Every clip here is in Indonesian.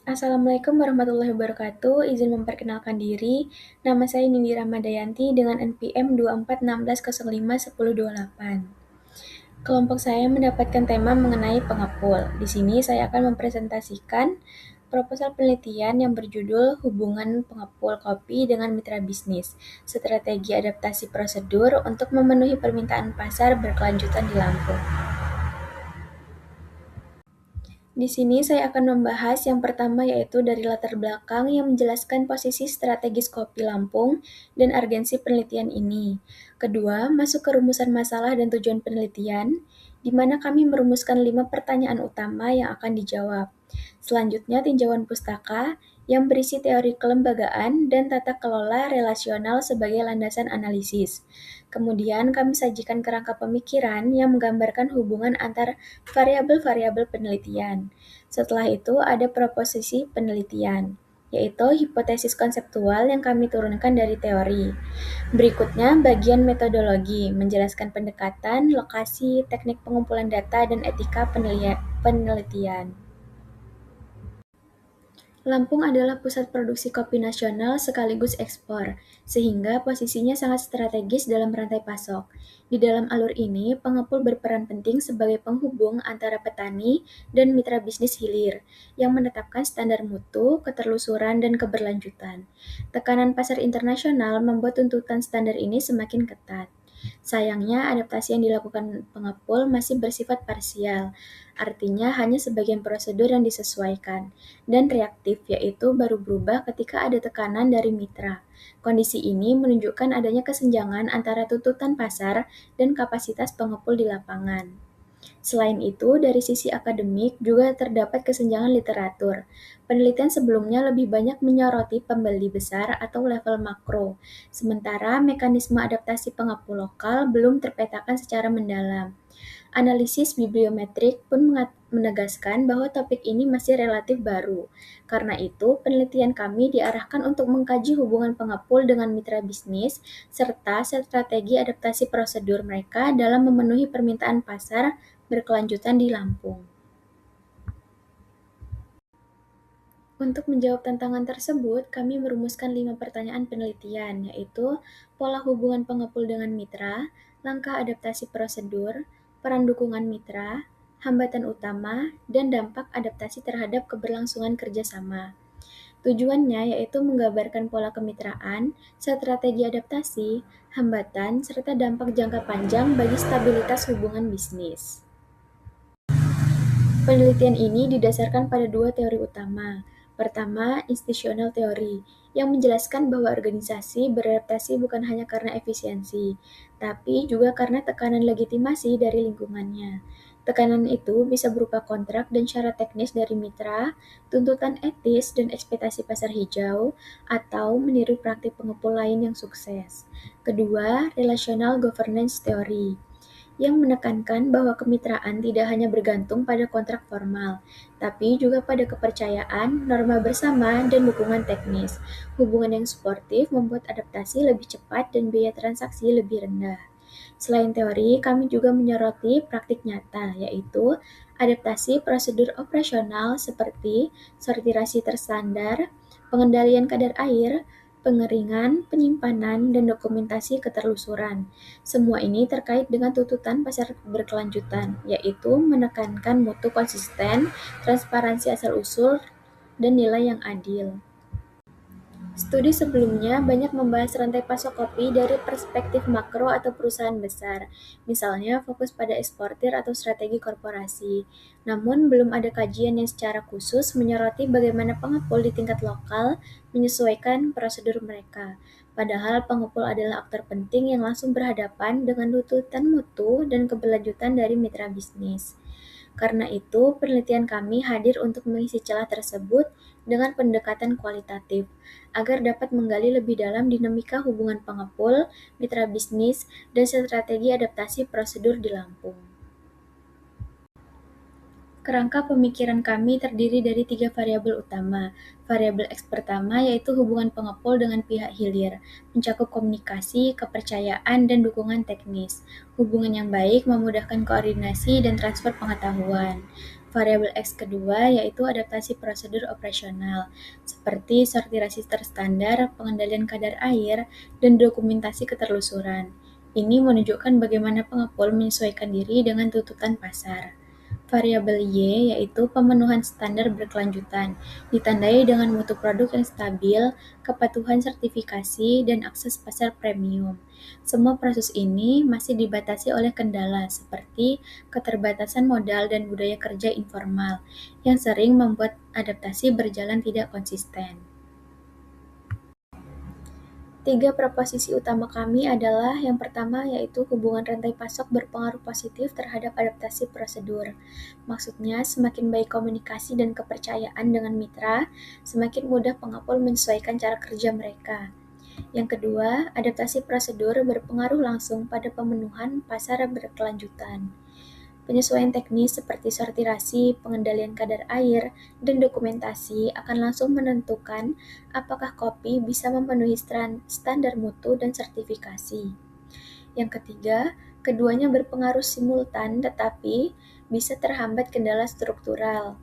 Assalamualaikum warahmatullahi wabarakatuh. Izin memperkenalkan diri. Nama saya Nindi Ramadayanti dengan NPM 2416051028. Kelompok saya mendapatkan tema mengenai pengepul. Di sini saya akan mempresentasikan proposal penelitian yang berjudul Hubungan Pengepul Kopi dengan Mitra Bisnis, Strategi Adaptasi Prosedur untuk Memenuhi Permintaan Pasar Berkelanjutan di Lampung. Di sini saya akan membahas yang pertama yaitu dari latar belakang yang menjelaskan posisi strategis kopi Lampung dan urgensi penelitian ini. Kedua, masuk ke rumusan masalah dan tujuan penelitian, di mana kami merumuskan 5 pertanyaan utama yang akan dijawab. Selanjutnya, tinjauan pustaka yang berisi teori kelembagaan dan tata kelola relasional sebagai landasan analisis. Kemudian, kami sajikan kerangka pemikiran yang menggambarkan hubungan antar variabel-variabel penelitian. Setelah itu, ada proposisi penelitian, yaitu hipotesis konseptual yang kami turunkan dari teori. Berikutnya, bagian metodologi, menjelaskan pendekatan, lokasi, teknik pengumpulan data, dan etika penelitian. Lampung adalah pusat produksi kopi nasional sekaligus ekspor, sehingga posisinya sangat strategis dalam rantai pasok. Di dalam alur ini, pengepul berperan penting sebagai penghubung antara petani dan mitra bisnis hilir, yang menetapkan standar mutu, keterlusuran, dan keberlanjutan. Tekanan pasar internasional membuat tuntutan standar ini semakin ketat. Sayangnya, adaptasi yang dilakukan pengepul masih bersifat parsial, artinya hanya sebagian prosedur yang disesuaikan dan reaktif, yaitu baru berubah ketika ada tekanan dari mitra. Kondisi ini menunjukkan adanya kesenjangan antara tuntutan pasar dan kapasitas pengepul di lapangan. Selain itu, dari sisi akademik juga terdapat kesenjangan literatur. Penelitian sebelumnya lebih banyak menyoroti pembeli besar atau level makro, sementara mekanisme adaptasi pengepul lokal belum terpetakan secara mendalam. Analisis bibliometrik pun menegaskan bahwa topik ini masih relatif baru. Karena itu, penelitian kami diarahkan untuk mengkaji hubungan pengepul dengan mitra bisnis serta strategi adaptasi prosedur mereka dalam memenuhi permintaan pasar berkelanjutan di Lampung. Untuk menjawab tantangan tersebut, kami merumuskan 5 pertanyaan penelitian, yaitu pola hubungan pengepul dengan mitra, langkah adaptasi prosedur, peran dukungan mitra, hambatan utama, dan dampak adaptasi terhadap keberlangsungan kerjasama. Tujuannya yaitu menggambarkan pola kemitraan, strategi adaptasi, hambatan, serta dampak jangka panjang bagi stabilitas hubungan bisnis. Penelitian ini didasarkan pada dua teori utama. Pertama, institutional theory, yang menjelaskan bahwa organisasi beradaptasi bukan hanya karena efisiensi, tapi juga karena tekanan legitimasi dari lingkungannya. Tekanan itu bisa berupa kontrak dan syarat teknis dari mitra, tuntutan etis dan ekspektasi pasar hijau, atau meniru praktik pengepul lain yang sukses. Kedua, relational governance theory yang menekankan bahwa kemitraan tidak hanya bergantung pada kontrak formal, tapi juga pada kepercayaan, norma bersama, dan dukungan teknis. Hubungan yang suportif membuat adaptasi lebih cepat dan biaya transaksi lebih rendah. Selain teori, kami juga menyoroti praktik nyata, yaitu adaptasi prosedur operasional seperti sortirasi terstandar, pengendalian kadar air, pengeringan, penyimpanan, dan dokumentasi keterlusuran. Semua ini terkait dengan tuntutan pasar berkelanjutan, yaitu menekankan mutu konsisten, transparansi asal-usul, dan nilai yang adil. Studi sebelumnya banyak membahas rantai pasok kopi dari perspektif makro atau perusahaan besar, misalnya fokus pada eksportir atau strategi korporasi. Namun, belum ada kajian yang secara khusus menyoroti bagaimana pengepul di tingkat lokal menyesuaikan prosedur mereka. Padahal pengepul adalah aktor penting yang langsung berhadapan dengan tuntutan mutu dan keberlanjutan dari mitra bisnis. Karena itu, penelitian kami hadir untuk mengisi celah tersebut dengan pendekatan kualitatif, agar dapat menggali lebih dalam dinamika hubungan pengepul, mitra bisnis, dan strategi adaptasi prosedur di Lampung. Kerangka pemikiran kami terdiri dari 3 variabel utama. Variabel X pertama yaitu hubungan pengepul dengan pihak hilir, mencakup komunikasi, kepercayaan, dan dukungan teknis. Hubungan yang baik memudahkan koordinasi dan transfer pengetahuan. Variabel X kedua yaitu adaptasi prosedur operasional, seperti sortirasi terstandar, pengendalian kadar air, dan dokumentasi keterlusuran. Ini menunjukkan bagaimana pengepul menyesuaikan diri dengan tuntutan pasar. Variabel Y yaitu pemenuhan standar berkelanjutan, ditandai dengan mutu produk yang stabil, kepatuhan sertifikasi, dan akses pasar premium. Semua proses ini masih dibatasi oleh kendala seperti keterbatasan modal dan budaya kerja informal, yang sering membuat adaptasi berjalan tidak konsisten. Tiga proposisi utama kami adalah yang pertama yaitu hubungan rantai pasok berpengaruh positif terhadap adaptasi prosedur. Maksudnya, semakin baik komunikasi dan kepercayaan dengan mitra, semakin mudah pengepul menyesuaikan cara kerja mereka. Yang kedua, adaptasi prosedur berpengaruh langsung pada pemenuhan pasar berkelanjutan. Penyesuaian teknis seperti sortirasi, pengendalian kadar air, dan dokumentasi akan langsung menentukan apakah kopi bisa memenuhi standar mutu dan sertifikasi. Yang ketiga, keduanya berpengaruh simultan tetapi bisa terhambat kendala struktural.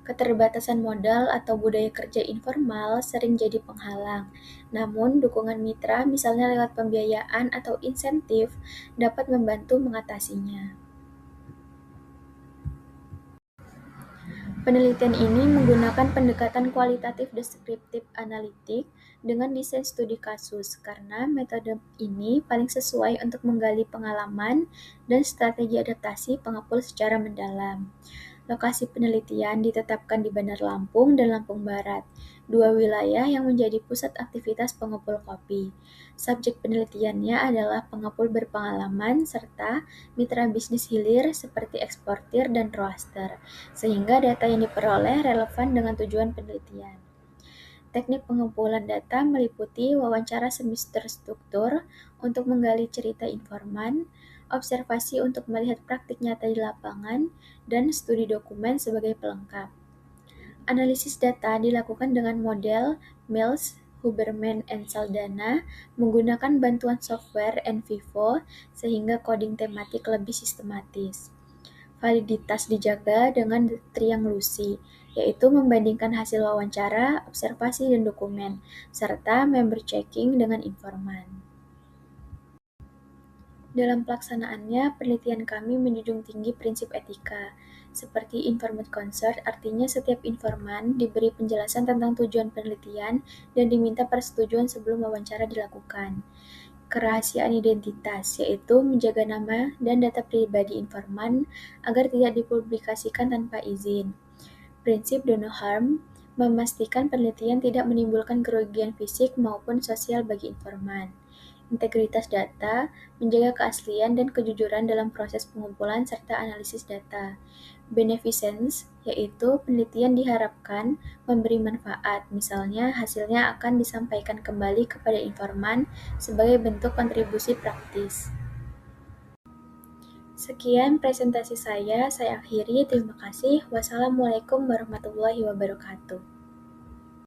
Keterbatasan modal atau budaya kerja informal sering jadi penghalang. Namun, dukungan mitra, misalnya lewat pembiayaan atau insentif, dapat membantu mengatasinya. Penelitian ini menggunakan pendekatan kualitatif deskriptif analitik dengan desain studi kasus, karena metode ini paling sesuai untuk menggali pengalaman dan strategi adaptasi pengepul secara mendalam. Lokasi penelitian ditetapkan di Bandar Lampung dan Lampung Barat, dua wilayah yang menjadi pusat aktivitas pengepul kopi. Subjek penelitiannya adalah pengepul berpengalaman serta mitra bisnis hilir seperti eksportir dan roaster, sehingga data yang diperoleh relevan dengan tujuan penelitian. Teknik pengumpulan data meliputi wawancara semi terstruktur untuk menggali cerita informan, observasi untuk melihat praktik nyata di lapangan, dan studi dokumen sebagai pelengkap. Analisis data dilakukan dengan model Mills, Huberman, and Saldana menggunakan bantuan software NVivo sehingga coding tematik lebih sistematis. Validitas dijaga dengan trianglusi, yaitu membandingkan hasil wawancara, observasi, dan dokumen, serta member checking dengan informan. Dalam pelaksanaannya, penelitian kami menjunjung tinggi prinsip etika, seperti informed consent, artinya setiap informan diberi penjelasan tentang tujuan penelitian dan diminta persetujuan sebelum wawancara dilakukan. Kerahasiaan identitas, yaitu menjaga nama dan data pribadi informan agar tidak dipublikasikan tanpa izin. Prinsip do no harm, memastikan penelitian tidak menimbulkan kerugian fisik maupun sosial bagi informan. Integritas data, menjaga keaslian dan kejujuran dalam proses pengumpulan serta analisis data. Beneficence, yaitu penelitian diharapkan memberi manfaat, misalnya hasilnya akan disampaikan kembali kepada informan sebagai bentuk kontribusi praktis. Sekian presentasi saya akhiri. Terima kasih. Wassalamualaikum warahmatullahi wabarakatuh.